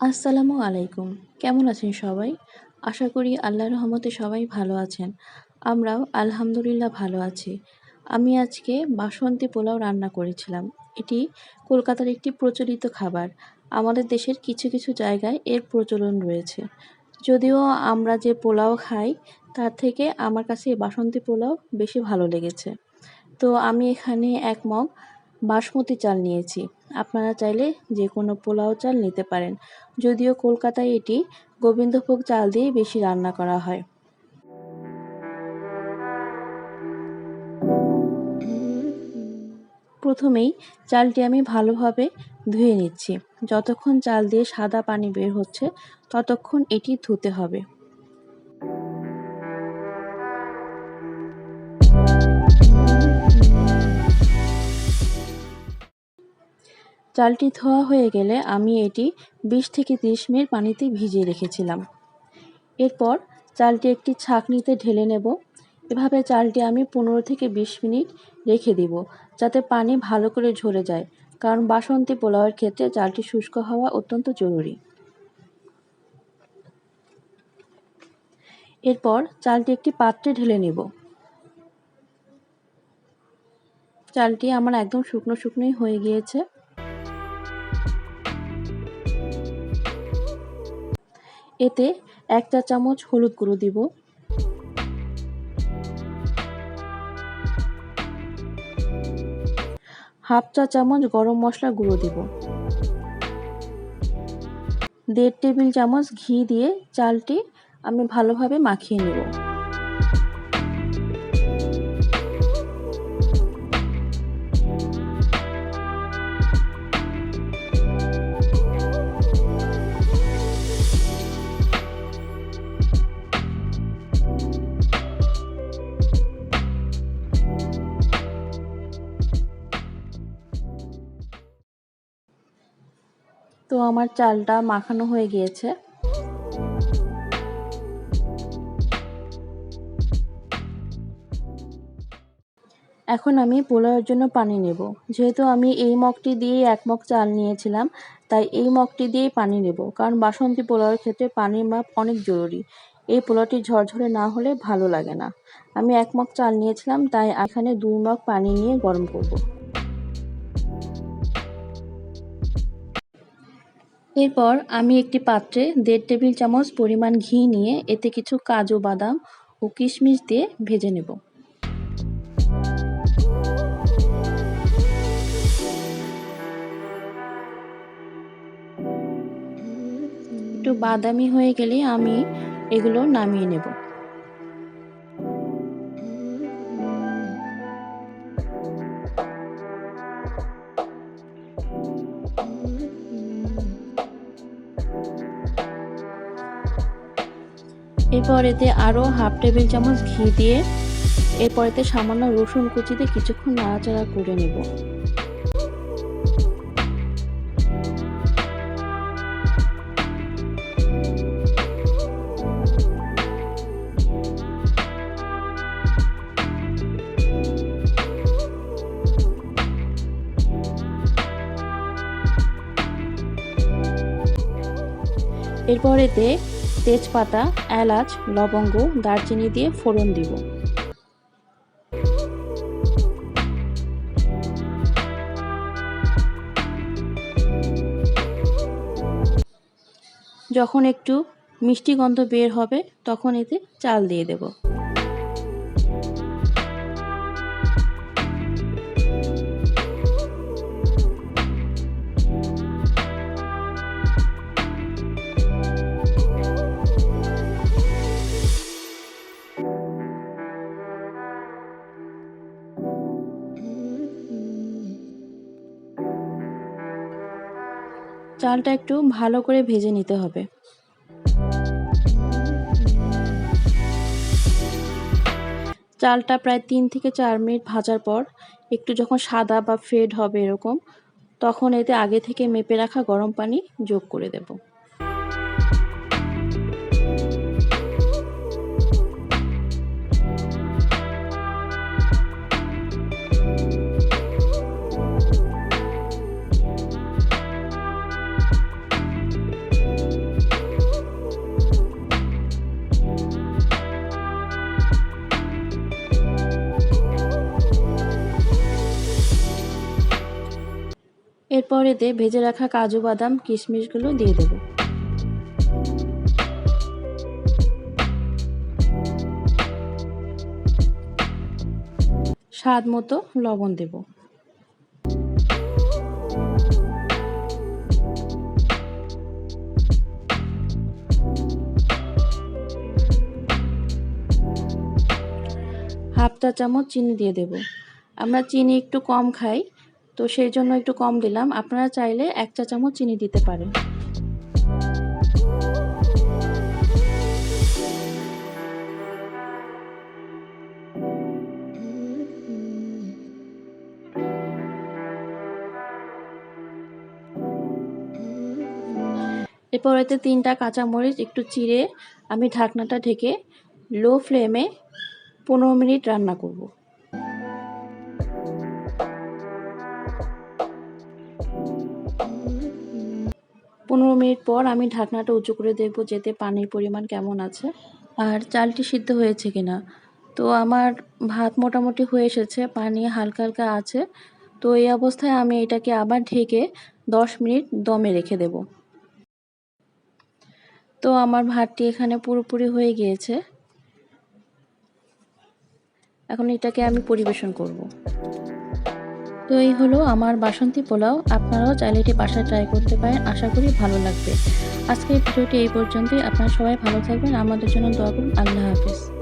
আসসালামু আলাইকুম। কেমন আছেন সবাই? আশা করি আল্লাহর রহমতে সবাই ভালো আছেন। আমরাও আলহামদুলিল্লাহ ভালো আছি। আমি আজকে বাসন্তী পোলাও রান্না করেছিলাম। এটি কলকাতার একটি প্রচলিত খাবার। আমাদের দেশের কিছু কিছু জায়গায় এর প্রচলন রয়েছে। যদিও আমরা যে পোলাও খাই তার থেকে আমার কাছে এই বাসন্তী পোলাও বেশি ভালো লেগেছে। তো আমি এখানে ১ মগ বাসমতি চাল নিয়েছি। আপনারা চাইলে যেকোনো পোলাও চাল নিতে পারেন। যদিও কলকাতায় এটি গোবিন্দভোগ চাল দিয়েই বেশি রান্না করা হয়। প্রথমেই চালটি আমি ভালোভাবে ধুয়ে নিচ্ছি। যতক্ষণ চাল দিয়ে সাদা পানি বের হচ্ছে ততক্ষণ এটি ধুতে হবে। চালটি ধোয়া হয়ে গেলে আমি এটি ২০ থেকে ৩০ মিনিট পানিতে ভিজিয়ে রেখেছিলাম। এরপর চালটি একটি ছাঁকনিতে ঢেলে নেব। এভাবে চালটি আমি ১৫ থেকে ২০ মিনিট রেখে দিব, যাতে পানি ভালো করে ঝরে যায়, কারণ বাসন্তী পোলাওয়ের ক্ষেত্রে চালটি শুষ্ক হওয়া অত্যন্ত জরুরি। এরপর চালটি একটি পাত্রে ঢেলে নেব। চালটি আমার একদম শুকনো শুকনোই হয়ে গিয়েছে। এতে ১ চা চামচ হলুদ গুঁড়ো দিব, ১/২ চা চামচ গরম মশলা গুঁড়ো দিব, ১.৫ টেবিল চামচ ঘি দিয়ে চালটি আমি ভালোভাবে মাখিয়ে নেব। তো আমার চালটা মাখানো হয়ে গিয়েছে। এখন আমি পোলাওয়ের জন্য পানি নেব। যেহেতু আমি এই মগটি দিয়েই ১ মগ চাল নিয়েছিলাম, তাই এই মগটি দিয়েই পানি নেব, কারণ বাসন্তী পোলাওয়ের ক্ষেত্রে পানির মাপ অনেক জরুরি। এই পোলাওটি ঝরঝরে না হলে ভালো লাগে না। আমি ১ মগ চাল নিয়েছিলাম, তাই এখানে ২ মগ পানি নিয়ে গরম করব। এরপর আমি একটি পাত্রে ১.৫ টেবিল চামচ পরিমাণ ঘি নিয়ে এতে কিছু কাজু বাদাম ও কিশমিশ দিয়ে ভেজে নেব। একটু বাদামি হয়ে গেলে আমি এগুলো নামিয়ে নেব। এরপর এতে আরও ১/২ টেবিল চামচ ঘি দিয়ে এরপর এতে সামান্য রসুন কুচি দিয়ে কিছুক্ষণ নাড়াচাড়া করে নেব। এরপর এতে তেজপাতা, এলাচ, লবঙ্গ, দারচিনি দিয়ে ফোড়ন দিব। যখন একটু মিষ্টি গন্ধ বের হবে তখন এতে চাল দিয়ে দেব। চালটা একটু ভালো করে ভেজে নিতে হবে। চালটা প্রায় ৩ থেকে ৪ মিনিট ভাজার পর একটু যখন সাদা বা ফেড হবে এরকম, তখন এতে আগে থেকে মেপে রাখা গরম পানি যোগ করে দেব। এরপর এতে ভেজে রাখা কাজু বাদাম কিশমিশগুলো দিয়ে দেব। স্বাদ মতো লবণ দেব। হাফ চা চামচ চিনি দিয়ে দেব। আমরা চিনি একটু কম খাই, তো সেই জন্য একটু কম দিলাম। আপনারা চাইলে 1 চা চামচ চিনি দিতে পারেন। এরপর এতে 3টা কাঁচামরিচ একটু চিড়ে আমি ঢাকনাটা ঢেকে লো ফ্লেমে 15 মিনিট রান্না করব। 15 মিনিট পর আমি ঢাকনাটা উঁচু করে দেখব যেতে পানির পরিমাণ কেমন আছে আর চালটি সিদ্ধ হয়েছে কিনা। তো আমার ভাত মোটামুটি হয়ে এসেছে, পানি হালকা হালকা আছে। তো এই অবস্থায় আমি এটাকে আবার ঢেকে 10 মিনিট দমে রেখে দেব। তো আমার ভাতটি এখানে পুরোপুরি হয়ে গিয়েছে। এখন এটাকে আমি পরিবেশন করব। তো এই হলো আমার বাসন্তী পোলাও। আপনারাও চাইলে এটি বাসায় ট্রাই করতে পারেন, আশা করি ভালো লাগবে। আজকের ভিডিওটি এই পর্যন্তই। আপনারা সবাই ভালো থাকবেন, আমাদের জন্য দোয়া করুন। আল্লাহ হাফেজ।